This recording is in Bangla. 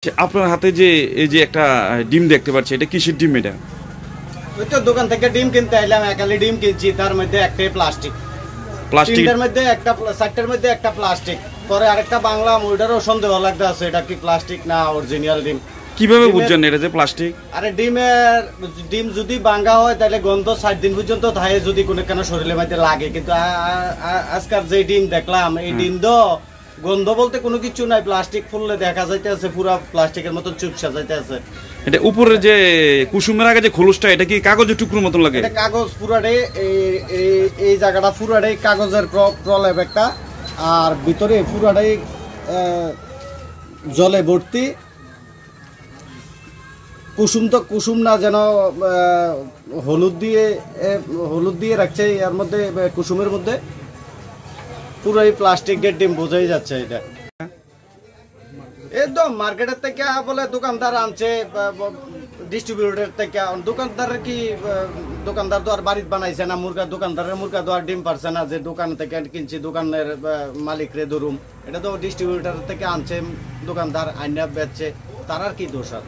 আপনার হাতে যে এই যে একটা ডিম দেখতে পাচ্ছি, এটা কিসের ডিম? এটা ওই তো দোকান থেকে ডিম কিনতে আইলাম, একালি ডিম কিনছি, তার মধ্যে একটাই প্লাস্টিক। তিনটার মধ্যে একটা, চারটার মধ্যে একটা প্লাস্টিক। পরে আরেকটা বাংলা, ওইটারও সন্দেহ লাগতে আছে এটা কি প্লাস্টিক না অরিজিনাল ডিম। কিভাবে বুঝছেন এটা যে প্লাস্টিক? আরে ডিম যদি ভাঙা হয় তাহলে গন্ধ 60 দিন পর্যন্ত থাকে, যদি কোনো কেন শরীরের মধ্যে লাগে। কিন্তু আজকাল যে ডিম দেখলাম, এই ডিম তো গন্ধ বলতে কোনো কিছু নাই, প্লাস্টিক ফুললে দেখা যাইতেছে পুরো প্লাস্টিকের মতন চুপসা যাইতেছে। এটা উপরে যে কুসুমের আগে যে খোলসটা, এটা কি কাগজের টুকরোর মতন লাগে? এটা কাগজ পুরাটাই, এই জায়গাটা পুরাটাই কাগজের প্রলেপ একটা, আর ভিতরে পুরাটাই জলে ভর্তি। কুসুম তো কুসুম না, যেন হলুদ দিয়ে রাখছে এর মধ্যে, কুসুমের মধ্যে পুরোই প্লাস্টিকের ডিম, বোঝাই যাচ্ছে এটা একদম মার্কেটের থেকে বলে দোকানদার আনছে, ডিস্ট্রিবিউটর থেকে। দোকানদার তো আর বাড়িতে বানাইছে না, মুরগা তো আর ডিম পারছে না যে দোকান থেকে কিনছি, দোকানের মালিক রে ধরুম। এটা তো ডিস্ট্রিবিউটর থেকে আনছে, দোকানদার আইনা বেচছে, তার আর কি দোষ? আর